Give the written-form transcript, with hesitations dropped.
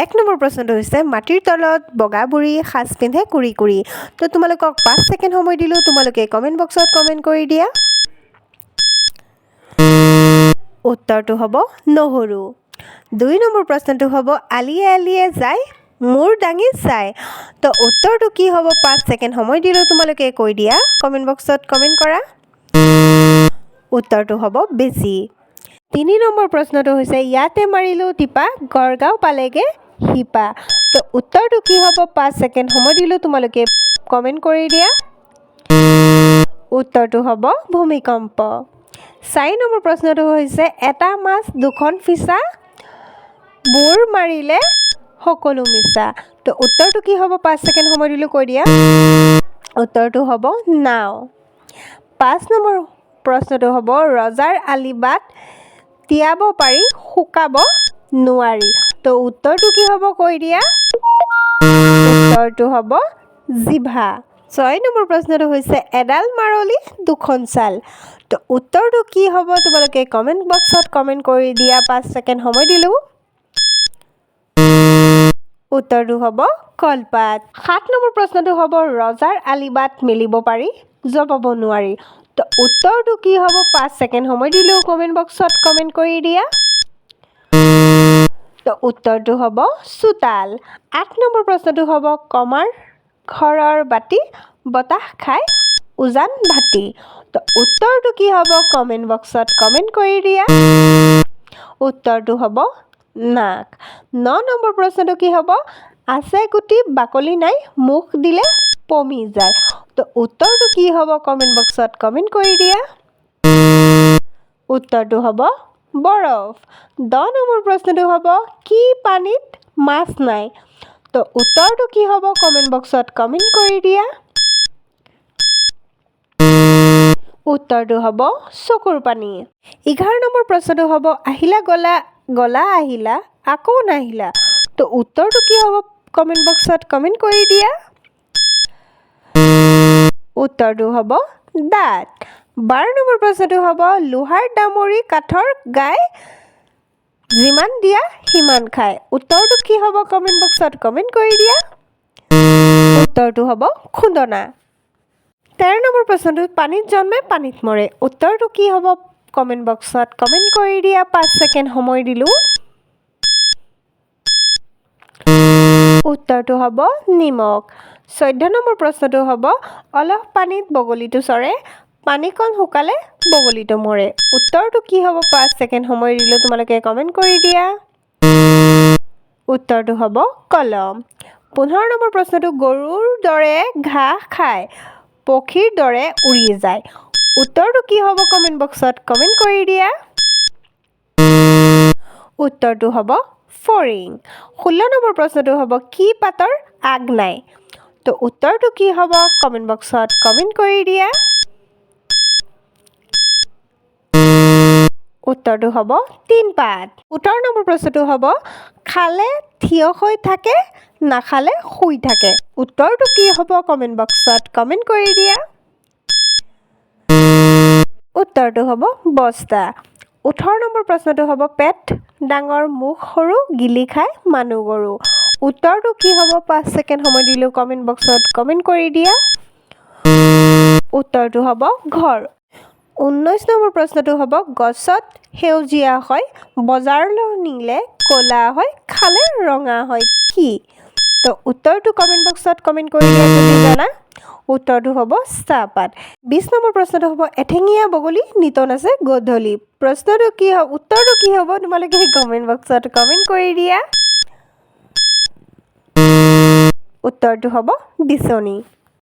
এক নম্বৰ প্ৰশ্নটো হৈছে মাটিৰ তলত বগা বুঢ়ী সাজ পিন্ধে কুৰি কুৰি। তো তোমালোকক 5 ছেকেণ্ড সময় দিলোঁ, তোমালোকে কমেণ্ট বক্সত কমেণ্ট কৰি দিয়া। উত্তৰটো হ'ব নহৰু। 2 নম্বৰ প্ৰশ্নটো হ'ব আলিয়ে আলিয়ে যায় মূৰ দাঙি যায়। তো উত্তৰটো কি হ'ব? 5 ছেকেণ্ড সময় দিলোঁ, তোমালোকে কৈ দিয়া, কমেণ্ট বক্সত কমেণ্ট কৰা। উত্তৰটো হ'ব বেজি। 3 নম্বৰ প্ৰশ্নটো হৈছে ইয়াতে মাৰিলোঁ টিপা গড়গাঁও পালেগে শিপা। তো উত্তৰটো কি হ'ব? 5 ছেকেণ্ড সময় দিলোঁ, তোমালোকে কমেণ্ট কৰি দিয়া। উত্তৰটো হ'ব ভূমিকম্প। 4 নম্বৰ প্ৰশ্নটো হৈছে এটা মাছ দুখন ফিছা বুৰ মাৰিলে সকলো মিছা। তো উত্তৰটো কি হ'ব? 5 ছেকেণ্ড সময় দিলোঁ, কৈ দিয়া। উত্তৰটো হ'ব নাও। 5 নম্বৰ প্ৰশ্নটো হ'ব ৰজাৰ আলিবাট তিয়াব পাৰি শুকাব নোৱাৰি। তো উত্তৰটো কি হ'ব? কৈ দিয়া। উত্তৰটো হ'ব জিভা। 6 নম্বৰ প্ৰশ্নটো হৈছে এডাল মাৰলি দুখন ছাল। তো উত্তৰটো কি হ'ব? তোমালোকে কমেণ্ট বক্সত কমেণ্ট কৰি দিয়া। 5 ছেকেণ্ড সময় দিলোঁ। উত্তৰটো হ'ব কলপাত। 7 নম্বৰ প্ৰশ্নটো হ'ব ৰজাৰ আলিবাট মেলিব পাৰি জপাব নোৱাৰি। তো উত্তৰটো কি হ'ব? 5 ছেকেণ্ড সময় দিলোঁ, কমেণ্ট বক্সত কমেণ্ট কৰি দিয়া। তো উত্তৰটো হ'ব চোতাল। 8 নম্বৰ প্ৰশ্নটো হ'ব কমাৰ ঘৰৰ বাটি বতাহ খাই উজান ভাটি। তো উত্তৰটো কি হ'ব? কমেণ্ট বক্সত কমেণ্ট কৰি দিয়া। উত্তৰটো হ'ব নাক। 9 নম্বৰ প্ৰশ্নটো কি হ'ব? আছে গুটি বাকলি নাই মুখ দিলে পমি যায়। তো উত্তৰটো কি হ'ব? কমেণ্ট বক্সত কমেণ্ট কৰি দিয়া। উত্তৰটো হ'ব বৰফ। 10 নম্বৰ প্ৰশ্নটো হ'ব কি পানীত মাছ নাই। তো উত্তৰটো কি হ'ব? কমেণ্ট বক্সত কমেণ্ট কৰি দিয়া। উত্তৰটো হ'ব চকুৰ পানী। 11 নম্বৰ প্ৰশ্নটো হ'ব আহিলা গলা গলা আহিলা আকৌ নাহিলা। তো উত্তৰটো কি হ'ব? কমেণ্ট বক্সত কমেণ্ট কৰি দিয়া। উত্তৰটো হ'ব দাঁত। 12 নম্বৰ প্ৰশ্নটো হ'ব লোহাৰ দামৰি কাঠৰ গাই যিমান দিয়া সিমান খায়। উত্তৰটো কি হ'ব? কমেণ্ট বক্সত কমেণ্ট কৰি দিয়া। উত্তৰটো হ'ব খুন্দনা। 13 নম্বৰ প্ৰশ্নটো পানীত জন্মে পানীত মৰে। উত্তৰটো কি হ'ব? কমেণ্ট বক্সত কমেণ্ট কৰি দিয়া। 5 ছেকেণ্ড সময় দিলোঁ। উত্তৰটো হ'ব নিমখ। 14 নম্বৰ প্ৰশ্নটো হ'ব অলপ পানীত বগলীটো চৰে পানীকণ শুকালে বগলীটো মৰে। উত্তৰটো কি হ'ব? 5 ছেকেণ্ড সময় দিলোঁ, তোমালোকে কমেণ্ট কৰি দিয়া। উত্তৰটো হ'ব কলম। 15 নম্বৰ প্ৰশ্নটো গৰুৰ দৰে ঘাঁহ খায় পক্ষীৰ দৰে উৰি যায়। উত্তৰটো কি হ'ব? কমেণ্ট বক্সত কমেণ্ট কৰি দিয়া। উত্তৰটো হ'ব ফৰিং। 16 নম্বৰ প্ৰশ্নটো হ'ব কি পাতৰ আগ নাই। তো উত্তৰটো কি হ'ব? কমেণ্ট বক্সত কমেণ্ট কৰি দিয়া। উত্তৰটো হ'ব তিনপাত। 17 নম্বৰ প্ৰশ্নটো হ'ব খালে থিয় হৈ থাকে নাখালে শুই থাকে। উত্তৰটো কি হ'ব? কমেণ্ট বক্সত কমেণ্ট কৰি দিয়া। উত্তৰটো হ'ব বস্তা। 18 নম্বৰ প্ৰশ্নটো হ'ব পেট ডাঙৰ মুখ সৰু গিলি খাই মানুহ গৰু। উত্তৰটো কি হ'ব? 5 ছেকেণ্ড সময় দিলোঁ, কমেণ্ট বক্সত কমেণ্ট কৰি দিয়া। উত্তৰটো হ'ব ঘৰ। 19 নম্বৰ প্ৰশ্নটো হ'ব গছত সেউজীয়া হয় বজাৰলৈ নিলে ক'লা হয় খালে ৰঙা হয় কি? তো উত্তৰটো কমেণ্ট বক্সত কমেণ্ট কৰি দিয়া যদি জানা। উত্তৰটো হ'ব চাহপাত। 20 নম্বৰ প্ৰশ্নটো হ'ব এঠেঙীয়া বগলী নিতন আছে গধূলি। প্ৰশ্নটো কি হ'ব? উত্তৰটো কি হ'ব? তোমালোকে কমেণ্ট বক্সত কমেণ্ট কৰি দিয়া। উত্তৰটো হ'ব বিচনী।